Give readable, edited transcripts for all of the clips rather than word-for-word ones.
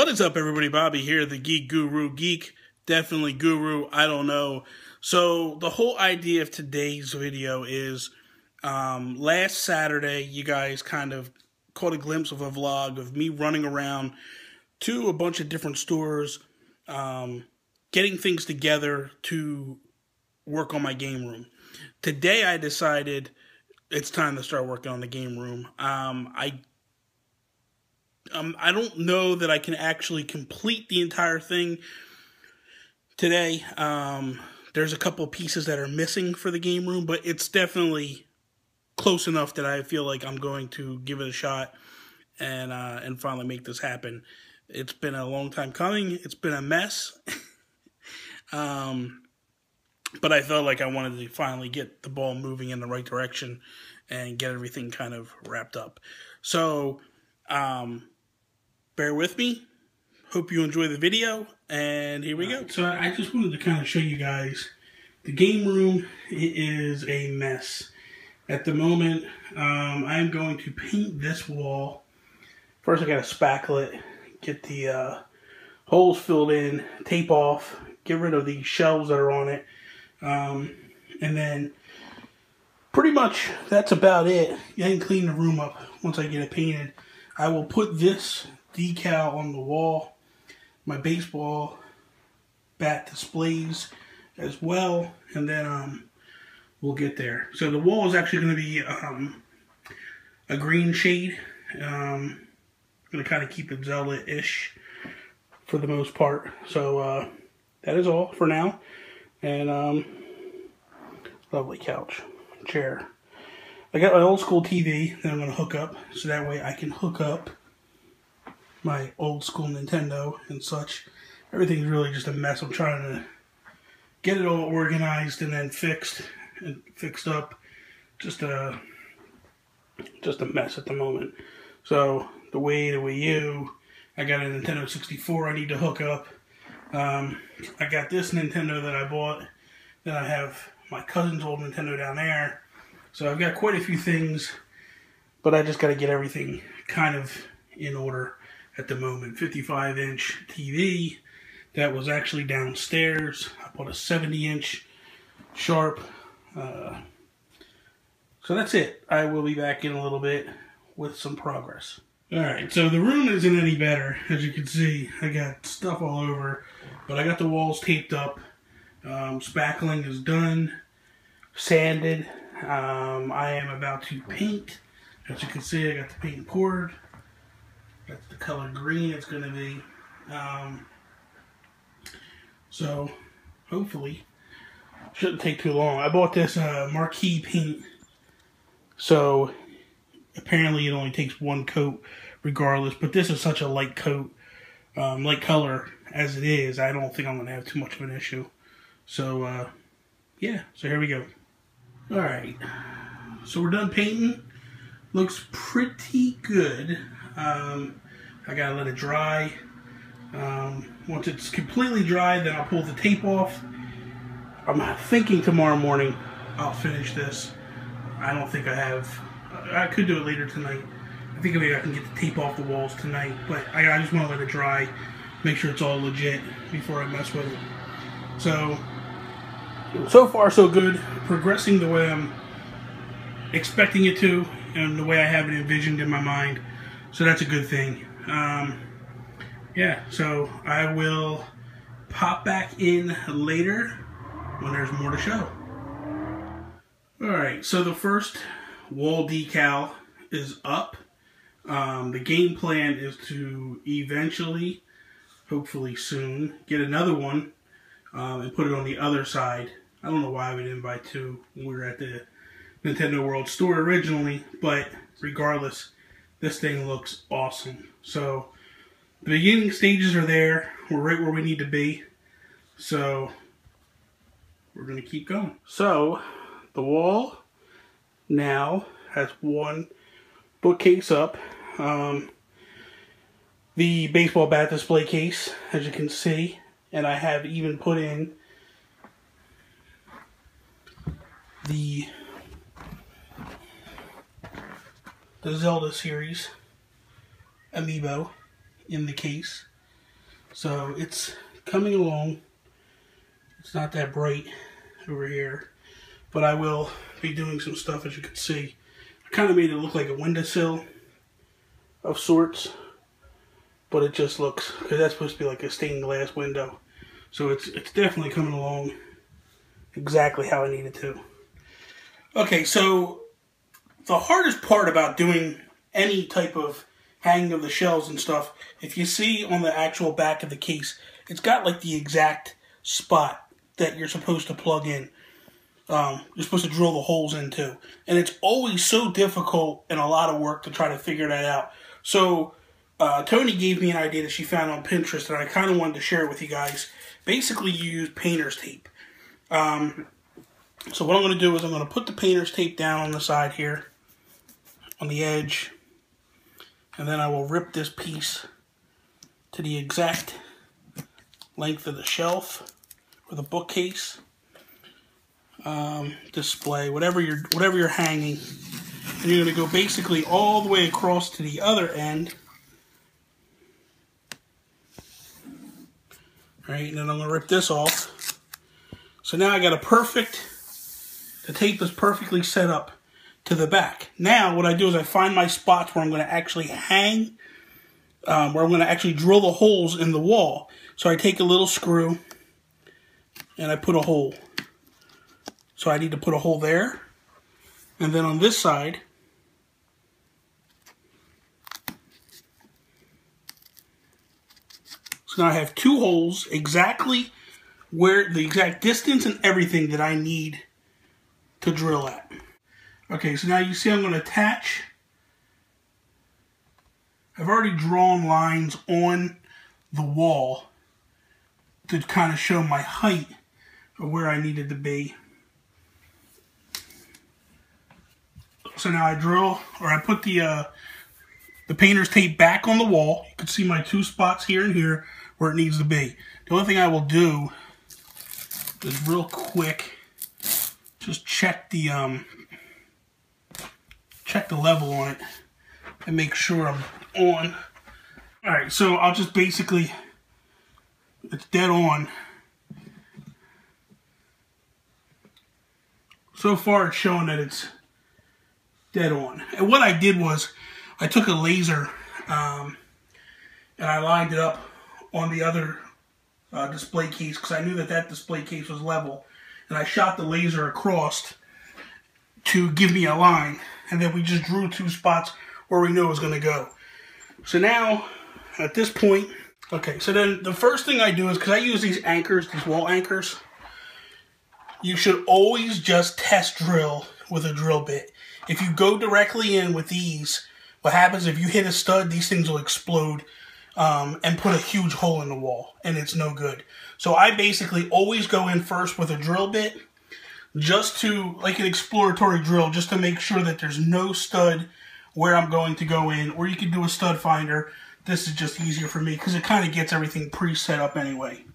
What is up, everybody? Bobby here, the Geek Guru. Geek, definitely Guru, I don't know. So, the whole idea of today's video is, last Saturday, you guys kind of caught a glimpse of a vlog of me running around to a bunch of different stores, getting things together to work on my game room. Today, I decided it's time to start working on the game room. I don't know that I can actually complete the entire thing today. There's a couple of pieces that are missing for the game room, but it's definitely close enough that I feel like I'm going to give it a shot and finally make this happen. It's been a long time coming. It's been a mess. But I felt like I wanted to finally get the ball moving in the right direction and get everything kind of wrapped up. So, bear with me. Hope you enjoy the video, and here we go. So I just wanted to kind of show you guys the game room. It is a mess. At the moment, I'm going to paint this wall. First, I got to spackle it, get the holes filled in, tape off, get rid of the shelves that are on it, and then pretty much that's about it. I can clean the room up once I get it painted. I will put this decal on the wall, my baseball bat displays as well, and then we'll get there. So the wall is actually going to be a green shade. I'm going to kind of keep it Zelda-ish for the most part. So that is all for now. And lovely couch, chair. I got my old school TV that I'm going to hook up, so that way I can hook up my old school Nintendo and such. Everything's really just a mess. I'm trying to get it all organized and then fixed up. Just a mess at the moment. So the Wii U, I got a Nintendo 64 I need to hook up. I got this Nintendo that I bought. Then I have my cousin's old Nintendo down there. So I've got quite a few things, but I just got to get everything kind of in order at the moment. 55-inch TV that was actually downstairs. I bought a 70-inch Sharp. So that's it. I will be back in a little bit with some progress. Alright, so the room isn't any better. As you can see, I got stuff all over, but I got the walls taped up. Spackling is done. Sanded. I am about to paint. As you can see, I got the paint poured. That's the color green it's going to be. So, hopefully, shouldn't take too long. I bought this marquee paint. So, apparently it only takes one coat regardless. But this is such a light coat, light color as it is. I don't think I'm going to have too much of an issue. So, yeah. So, here we go. Alright, so we're done painting. Looks pretty good. I gotta let it dry. Once it's completely dry, then I'll pull the tape off. I'm thinking tomorrow morning I'll finish this. I don't think I have. I could do it later tonight. I think maybe I can get the tape off the walls tonight, but I just want to let it dry, make sure it's all legit before I mess with it. So far so good, progressing the way I'm expecting it to, and the way I have it envisioned in my mind, so that's a good thing. Yeah, so I will pop back in later when there's more to show. Alright, so the first wall decal is up. The game plan is to eventually, hopefully soon, get another one and put it on the other side. I don't know why we didn't buy two when we were at the Nintendo World store originally, but regardless, this thing looks awesome. So, the beginning stages are there. We're right where we need to be. So, we're going to keep going. So, the wall now has one bookcase up. The baseball bat display case, as you can see, and I have even put in the Zelda series amiibo in the case. So it's coming along. It's not that bright over here, but I will be doing some stuff, as you can see. I kind of made it look like a windowsill of sorts, but it just looks, because that's supposed to be like a stained glass window. So it's definitely coming along exactly how I need it to. Okay, so the hardest part about doing any type of hanging of the shelves and stuff, if you see on the actual back of the case, it's got like the exact spot that you're supposed to plug in. You're supposed to drill the holes into. And it's always so difficult and a lot of work to try to figure that out. So Tony gave me an idea that she found on Pinterest, and I kind of wanted to share it with you guys. Basically, you use painter's tape. So what I'm going to do is I'm going to put the painter's tape down on the side here, on the edge, and then I will rip this piece to the exact length of the shelf or the bookcase, display, whatever you're hanging, and you're going to go basically all the way across to the other end. All right, and then I'm going to rip this off. So now I got the tape is perfectly set up to the back. Now what I do is I find my spots where I'm going to actually hang, where I'm going to actually drill the holes in the wall. So I take a little screw and I put a hole. So I need to put a hole there. And then on this side, so now I have two holes exactly where the exact distance and everything that I need to drill at. Okay, so now you see I'm going to attach. I've already drawn lines on the wall to kind of show my height of where I needed to be. So now I drill, or I put the painter's tape back on the wall. You can see my two spots here and here where it needs to be. The only thing I will do is real quick just check the level on it and make sure I'm on. Alright, so I'll just basically, it's dead on. So far it's showing that it's dead on. And what I did was I took a laser and I lined it up on the other display case, because I knew that display case was level, and I shot the laser across to give me a line, and then we just drew two spots where we knew it was going to go. So now at this point, okay, so then the first thing I do is, because I use these anchors, these wall anchors, you should always just test drill with a drill bit. If you go directly in with these, what happens if you hit a stud, these things will explode and put a huge hole in the wall, and it's no good. So I basically always go in first with a drill bit, just to, like an exploratory drill, just to make sure that there's no stud where I'm going to go in, or you can do a stud finder. This is just easier for me because it kind of gets everything pre-set up anyway.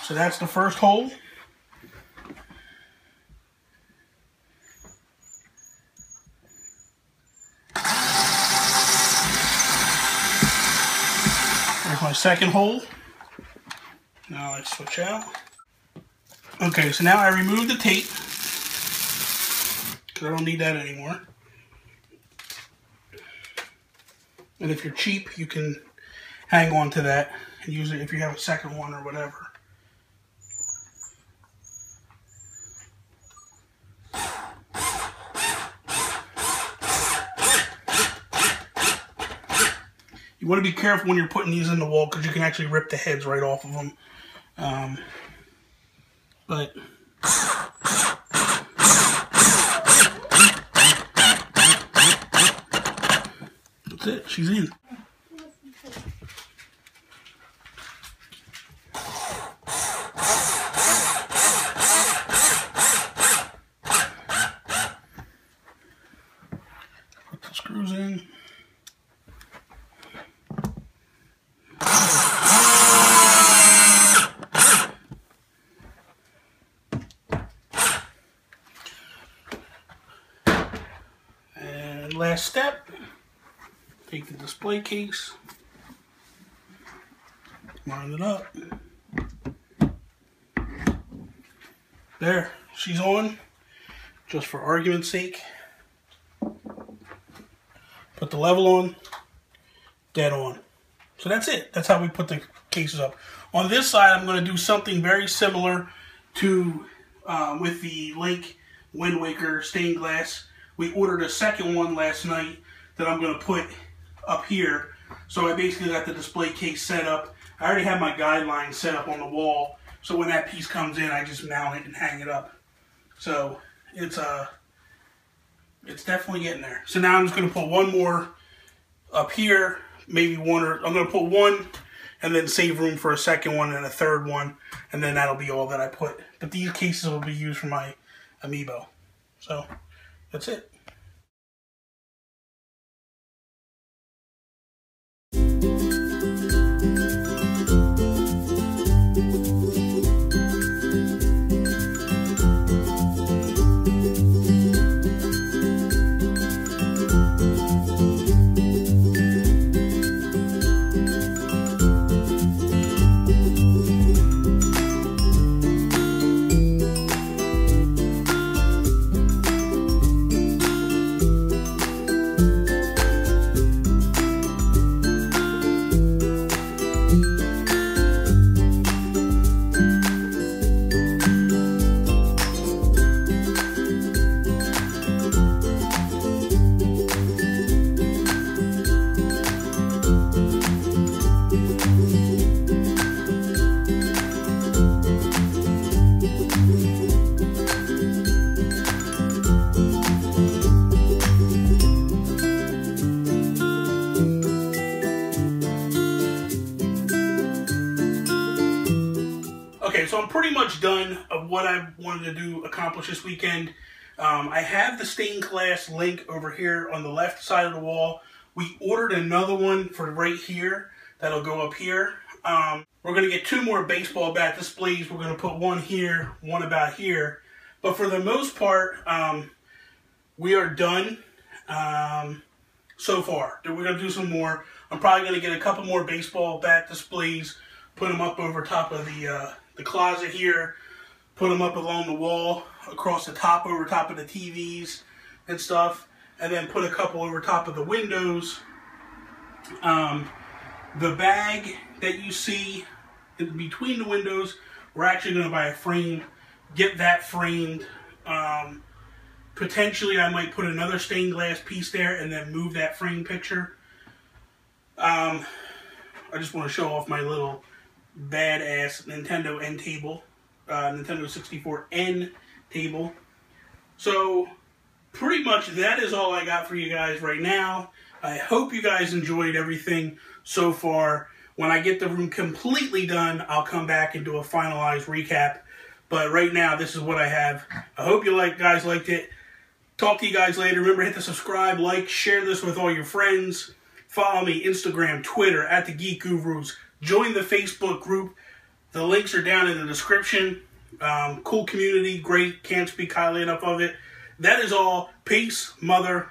So that's the first hole. There's my second hole. Now let's switch out. Okay, so now I remove the tape, because I don't need that anymore. And if you're cheap, you can hang on to that and use it if you have a second one or whatever. You want to be careful when you're putting these in the wall, because you can actually rip the heads right off of them. But that's it. She's in. Put the screws in. last step, take the display case, line it up. There, she's on, just for argument's sake. Put the level on, dead on. So that's it. That's how we put the cases up. On this side, I'm going to do something very similar to with the Link Wind Waker stained glass. We ordered a second one last night that I'm going to put up here. So I basically got the display case set up. I already have my guidelines set up on the wall. So when that piece comes in, I just mount it and hang it up. So it's definitely getting there. So now I'm just going to put one more up here, maybe one, or I'm going to put one and then save room for a second one and a third one, and then that'll be all that I put. But these cases will be used for my Amiibo. So that's it. Okay, so I'm pretty much done of what I wanted to accomplish this weekend. I have the stained glass Link over here on the left side of the wall. We ordered another one for right here that'll go up here. We're going to get two more baseball bat displays. We're going to put one here, one about here. But for the most part, we are done so far. We're going to do some more. I'm probably going to get a couple more baseball bat displays, put them up over top of the closet here, put them up along the wall, across the top, over top of the TVs and stuff, and then put a couple over top of the windows. The bag that you see in between the windows, we're actually going to buy a frame, get that framed. Potentially I might put another stained glass piece there and then move that frame picture. I just want to show off my little badass Nintendo N table, Nintendo 64 N table. So pretty much that is all I got for you guys right now. I hope you guys enjoyed everything so far. When I get the room completely done, I'll come back and do a finalized recap. But right now, this is what I have. I hope you guys liked it. Talk to you guys later. Remember, hit the subscribe, like, share this with all your friends. Follow me Instagram, Twitter, at the Geek Gurus. Join the Facebook group. The links are down in the description. Cool community, great. Can't speak highly enough of it. That is all. Peace, mother.